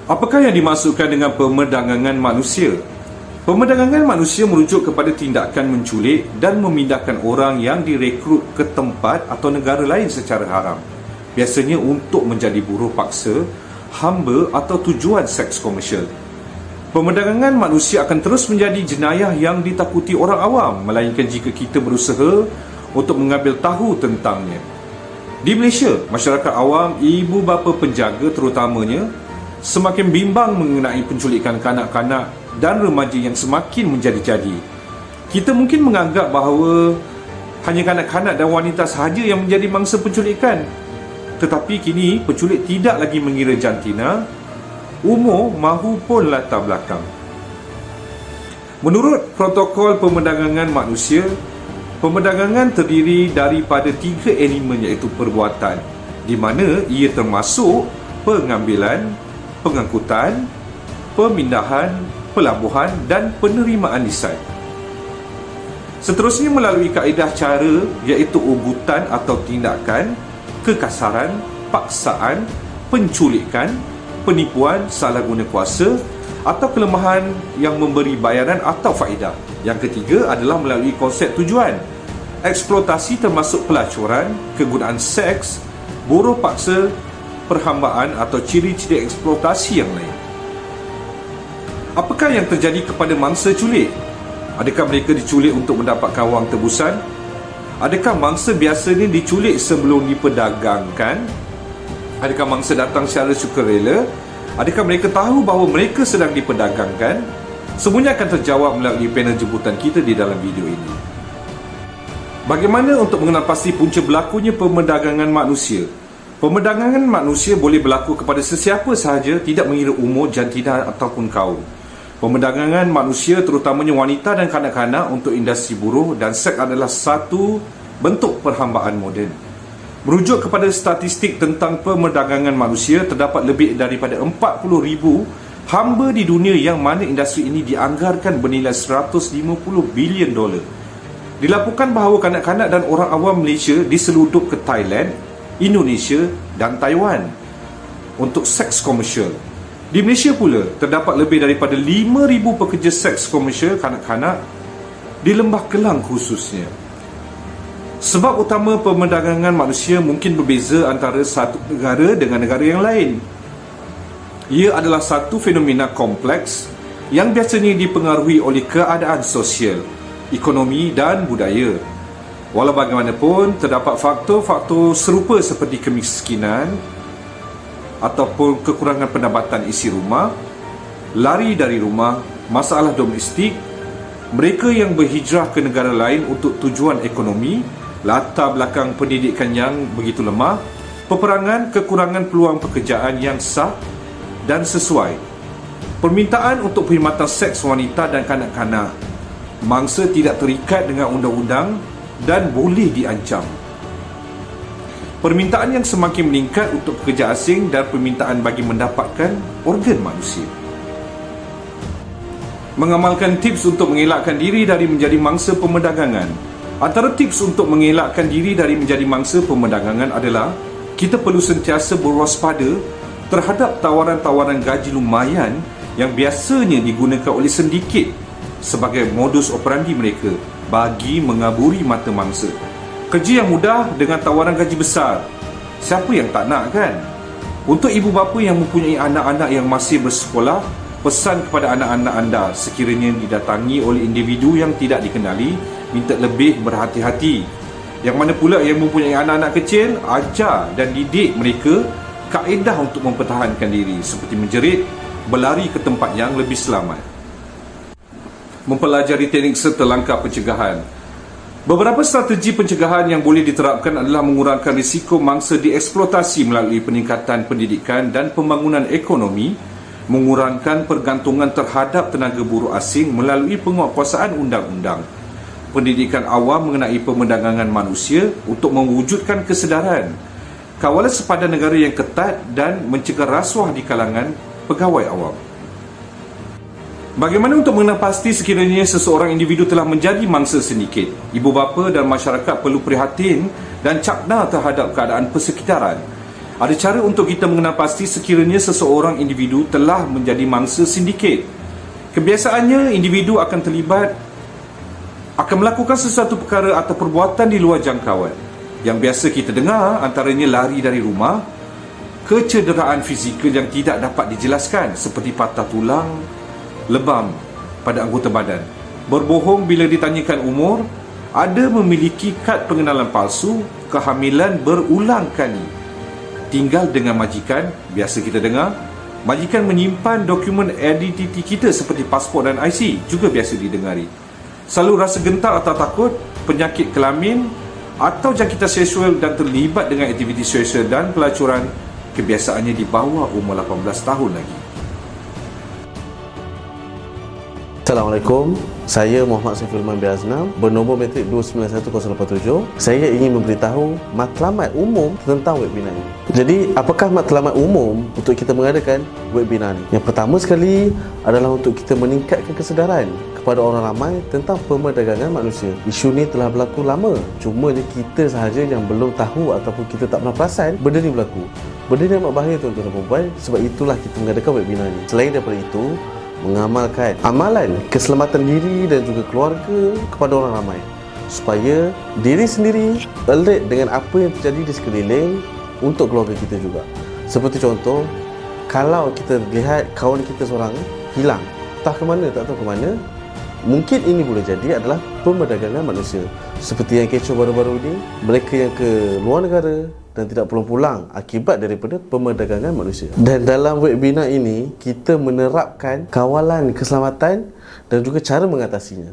Apakah yang dimaksudkan dengan pemerdagangan manusia? Pemerdagangan manusia merujuk kepada tindakan menculik dan memindahkan orang yang direkrut ke tempat atau negara lain secara haram, biasanya untuk menjadi buruh paksa, hamba atau tujuan seks komersial. Pemerdagangan manusia akan terus menjadi jenayah yang ditakuti orang awam, melainkan jika kita berusaha untuk mengambil tahu tentangnya. Di Malaysia, masyarakat awam, ibu bapa penjaga terutamanya, semakin bimbang mengenai penculikan kanak-kanak dan remaja yang semakin menjadi-jadi. Kita mungkin menganggap bahawa hanya kanak-kanak dan wanita sahaja yang menjadi mangsa penculikan. Tetapi kini penculik tidak lagi mengira jantina, umur maupun latar belakang. Menurut protokol pemerdagangan manusia, pemerdagangan terdiri daripada 3 elemen, iaitu perbuatan, di mana ia termasuk pengambilan, pengangkutan, pemindahan, pelabuhan dan penerimaan lisan. Seterusnya melalui kaedah cara, iaitu ugutan atau tindakan, kekasaran, paksaan, penculikan, penipuan, salah guna kuasa atau kelemahan yang memberi bayaran atau faedah. Yang ketiga adalah melalui konsep tujuan. Eksploitasi termasuk pelacuran, kegunaan seks, buruh paksa, perhambaan atau ciri-ciri eksploitasi yang lain. Apakah yang terjadi kepada mangsa culik? Adakah mereka diculik untuk mendapatkan wang tebusan? Adakah mangsa biasanya diculik sebelum diperdagangkan? Adakah mangsa datang secara sukarela? Adakah mereka tahu bahawa mereka sedang diperdagangkan? Semuanya akan terjawab melalui panel jemputan kita di dalam video ini. Bagaimana untuk mengenal pasti punca berlakunya pemerdagangan manusia? Pemerdagangan manusia boleh berlaku kepada sesiapa sahaja, tidak mengira umur, jantina ataupun kaum. Pemerdagangan manusia, terutamanya wanita dan kanak-kanak untuk industri buruh dan seks, adalah satu bentuk perhambaan moden. Merujuk kepada statistik tentang pemerdagangan manusia, terdapat lebih daripada 40,000 hamba di dunia yang mana industri ini dianggarkan bernilai 150 bilion dolar. Dilaporkan bahawa kanak-kanak dan orang awam Malaysia diseludup ke Thailand, Indonesia dan Taiwan untuk seks komersial. Di Malaysia pula, terdapat lebih daripada 5,000 pekerja seks komersial kanak-kanak di Lembah Kelang khususnya. Sebab utama pemerdagangan manusia mungkin berbeza antara satu negara dengan negara yang lain. Ia adalah satu fenomena kompleks yang biasanya dipengaruhi oleh keadaan sosial, ekonomi dan budaya. Walau bagaimanapun, terdapat faktor-faktor serupa seperti kemiskinan ataupun kekurangan pendapatan isi rumah, lari dari rumah, masalah domestik, mereka yang berhijrah ke negara lain untuk tujuan ekonomi, latar belakang pendidikan yang begitu lemah, peperangan, kekurangan peluang pekerjaan yang sah dan sesuai, permintaan untuk perkhidmatan seks wanita dan kanak-kanak, mangsa tidak terikat dengan undang-undang dan boleh diancam, permintaan yang semakin meningkat untuk pekerja asing dan permintaan bagi mendapatkan organ manusia. Mengamalkan tips untuk mengelakkan diri dari menjadi mangsa pemerdagangan. Antara tips untuk mengelakkan diri dari menjadi mangsa pemerdagangan adalah kita perlu sentiasa berwaspada terhadap tawaran-tawaran gaji lumayan yang biasanya digunakan oleh sindiket sebagai modus operandi mereka bagi mengaburi mata mangsa. Kerja yang mudah dengan tawaran gaji besar, siapa yang tak nak, kan? Untuk ibu bapa yang mempunyai anak-anak yang masih bersekolah, pesan kepada anak-anak anda sekiranya didatangi oleh individu yang tidak dikenali, minta lebih berhati-hati. Yang mana pula yang mempunyai anak-anak kecil, ajar dan didik mereka kaedah untuk mempertahankan diri, seperti menjerit, berlari ke tempat yang lebih selamat. Mempelajari teknik serta langkah pencegahan. Beberapa strategi pencegahan yang boleh diterapkan adalah mengurangkan risiko mangsa dieksploitasi melalui peningkatan pendidikan dan pembangunan ekonomi, mengurangkan pergantungan terhadap tenaga buruh asing melalui penguatkuasaan undang-undang, pendidikan awam mengenai pemerdagangan manusia untuk mewujudkan kesedaran, kawalan sepadan negara yang ketat dan mencegah rasuah di kalangan pegawai awam. Bagaimana untuk mengenal pasti sekiranya seseorang individu telah menjadi mangsa sindiket? Ibu bapa dan masyarakat perlu prihatin dan cakna terhadap keadaan persekitaran. Ada cara untuk kita mengenal pasti sekiranya seseorang individu telah menjadi mangsa sindiket. Kebiasaannya, individu akan melakukan sesuatu perkara atau perbuatan di luar jangkauan. Yang biasa kita dengar antaranya lari dari rumah, kecederaan fizikal yang tidak dapat dijelaskan seperti patah tulang, lebam pada anggota badan, berbohong bila ditanyakan umur, ada memiliki kad pengenalan palsu, kehamilan berulang kali, tinggal dengan majikan. Biasa kita dengar majikan menyimpan dokumen identiti kita seperti pasport dan IC, juga biasa didengari. Selalu rasa gentar atau takut, penyakit kelamin atau jangkitan seksual dan terlibat dengan aktiviti seksual dan pelacuran, kebiasaannya di bawah umur 18 tahun lagi. Assalamualaikum, saya Muhammad Saiful Iman bin Aznam, bernombor metrik 291087. Saya ingin memberitahu matlamat umum tentang webinar ini. Jadi, apakah matlamat umum untuk kita mengadakan webinar ini? Yang pertama sekali adalah untuk kita meningkatkan kesedaran kepada orang ramai tentang pemerdagangan manusia. Isu ni telah berlaku lama, cuma kita sahaja yang belum tahu ataupun kita tak pernah perasan benda ni berlaku. Benda ni amat bahaya tuan-tuan dan puan-puan, sebab itulah kita mengadakan webinar ini. Selain daripada itu, mengamalkan amalan keselamatan diri dan juga keluarga kepada orang ramai, supaya diri sendiri alert dengan apa yang terjadi di sekeliling untuk keluarga kita juga. Seperti contoh, kalau kita lihat kawan kita seorang hilang, entah ke mana, tak tahu ke mana, mungkin ini boleh jadi adalah pemerdagangan manusia. Seperti yang kecoh baru-baru ini, mereka yang ke luar negara dan tidak pulang-pulang akibat daripada pemerdagangan manusia. Dan dalam webinar ini, kita menerapkan kawalan keselamatan dan juga cara mengatasinya.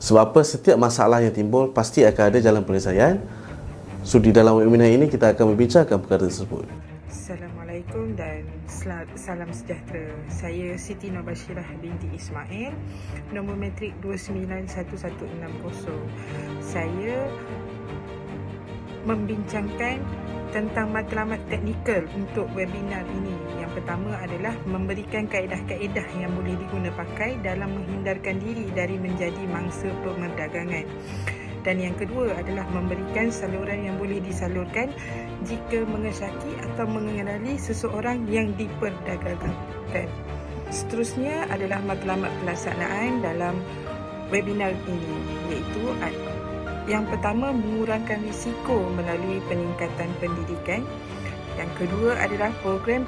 Sebab apa? Setiap masalah yang timbul pasti akan ada jalan penyelesaian. So, di dalam webinar ini kita akan membincangkan perkara tersebut. Assalamualaikum dan salam sejahtera. Saya Siti Nobashirah binti Ismail, nombor metrik 291160. Saya membincangkan tentang matlamat teknikal untuk webinar ini. Yang pertama adalah memberikan kaedah-kaedah yang boleh diguna pakai dalam menghindarkan diri dari menjadi mangsa pemerdagangan. Dan yang kedua adalah memberikan saluran yang boleh disalurkan jika mengesyaki atau mengenali seseorang yang diperdagangkan. Seterusnya adalah matlamat pelaksanaan dalam webinar ini, iaitu yang pertama, mengurangkan risiko melalui peningkatan pendidikan. Yang kedua adalah program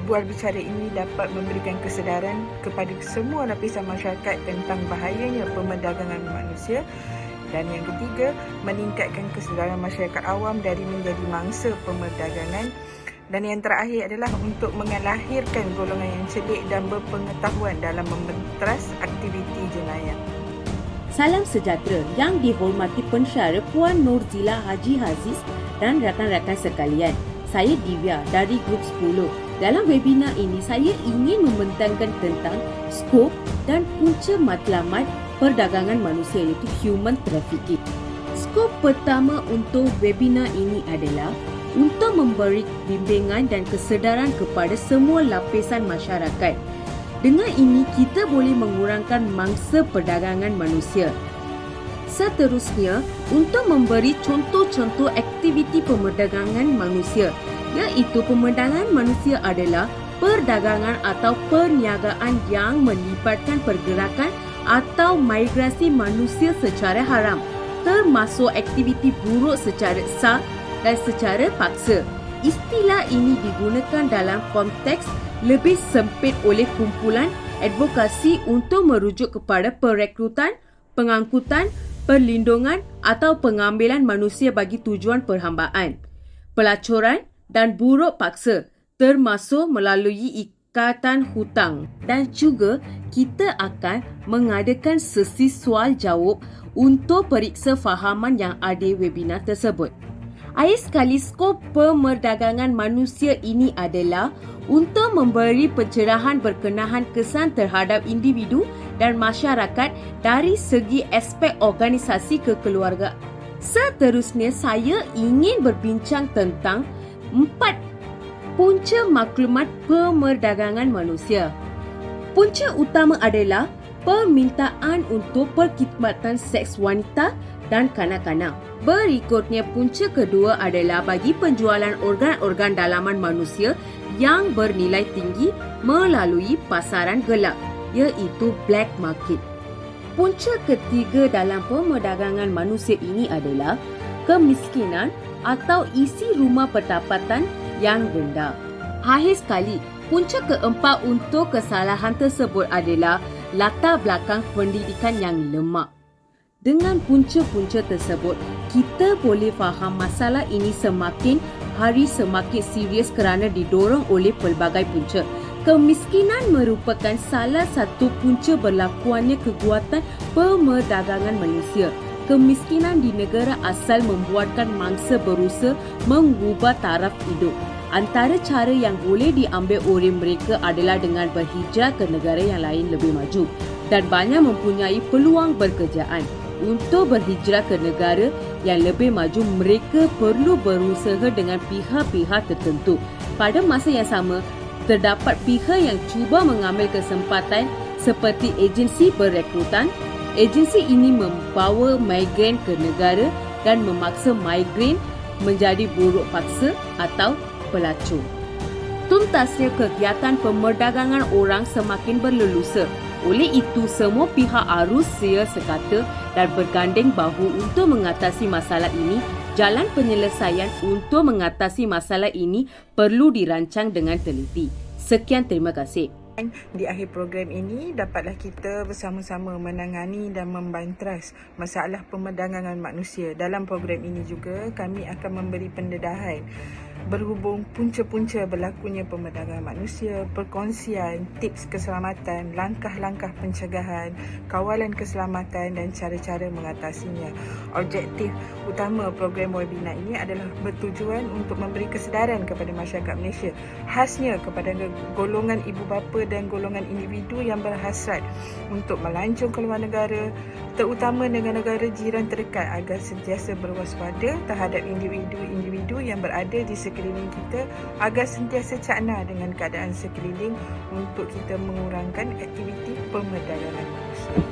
bual bicara ini dapat memberikan kesedaran kepada semua lapisan masyarakat tentang bahayanya pemerdagangan manusia. Dan yang ketiga, meningkatkan kesedaran masyarakat awam dari menjadi mangsa pemerdagangan. Dan yang terakhir adalah untuk mengalahirkan golongan yang cerdik dan berpengetahuan dalam membentras aktiviti jenayah. Salam sejahtera yang dihormati pensyarah Puan Nurzila Haji Haziz dan rakan-rakan sekalian. Saya Divya dari Grup 10. Dalam webinar ini, saya ingin membentangkan tentang skop dan punca matlamat perdagangan manusia, iaitu human trafficking. Skop pertama untuk webinar ini adalah untuk memberi bimbingan dan kesedaran kepada semua lapisan masyarakat. Dengan ini, kita boleh mengurangkan mangsa perdagangan manusia. Seterusnya, untuk memberi contoh-contoh aktiviti pemerdagangan manusia, iaitu pemerdagangan manusia adalah perdagangan atau perniagaan yang melibatkan pergerakan atau migrasi manusia secara haram, termasuk aktiviti buruk secara sah dan secara paksa. Istilah ini digunakan dalam konteks lebih sempit oleh kumpulan advokasi untuk merujuk kepada perekrutan, pengangkutan, perlindungan atau pengambilan manusia bagi tujuan perhambaan, pelacuran dan buruk paksa, termasuk melalui ikatan hutang. Dan juga kita akan mengadakan sesi soal jawab untuk periksa fahaman yang ada di webinar tersebut. Akhir sekali, skop pemerdagangan manusia ini adalah untuk memberi pencerahan berkenaan kesan terhadap individu dan masyarakat dari segi aspek organisasi kekeluargaan. Seterusnya, saya ingin berbincang tentang 4 punca maklumat pemerdagangan manusia. Punca utama adalah permintaan untuk perkhidmatan seks wanita dan kanak-kanak. Berikutnya, punca kedua adalah bagi penjualan organ-organ dalaman manusia yang bernilai tinggi melalui pasaran gelap, iaitu black market. Punca ketiga dalam pemerdagangan manusia ini adalah kemiskinan atau isi rumah pendapatan yang rendah. Akhir sekali, punca keempat untuk kesalahan tersebut adalah latar belakang pendidikan yang lemah. Dengan punca-punca tersebut, kita boleh faham masalah ini semakin hari semakin serius kerana didorong oleh pelbagai punca. Kemiskinan merupakan salah satu punca berlakuannya kekuatan pemerdagangan manusia. Kemiskinan di negara asal membuatkan mangsa berusaha mengubah taraf hidup. Antara cara yang boleh diambil oleh mereka adalah dengan berhijrah ke negara yang lain lebih maju dan banyak mempunyai peluang pekerjaan. Untuk berhijrah ke negara yang lebih maju, mereka perlu berusaha dengan pihak-pihak tertentu. Pada masa yang sama, terdapat pihak yang cuba mengambil kesempatan seperti agensi perekrutan. Agensi ini membawa migran ke negara dan memaksa migran menjadi buruh paksa atau pelacur. Tuntasnya, kegiatan pemerdagangan orang semakin berlelusa. Oleh itu, semua pihak harus sekata dan bergandeng bahu untuk mengatasi masalah ini. Jalan penyelesaian untuk mengatasi masalah ini perlu dirancang dengan teliti. Sekian, terima kasih. Di akhir program ini, dapatlah kita bersama-sama menangani dan membantras masalah pemerdagangan manusia. Dalam program ini juga, kami akan memberi pendedahan berhubung punca-punca berlakunya pemerdagangan manusia, perkongsian tips keselamatan, langkah-langkah pencegahan, kawalan keselamatan dan cara-cara mengatasinya. Objektif utama program webinar ini adalah bertujuan untuk memberi kesedaran kepada masyarakat Malaysia, khasnya kepada golongan ibu bapa dan golongan individu yang berhasrat untuk melancong ke luar negara, terutama dengan negara jiran terdekat, agar sentiasa berwaspada terhadap individu-individu yang berada di sekeliling kita, agar sentiasa cakna dengan keadaan sekeliling untuk kita mengurangkan aktiviti pemerdagangan manusia.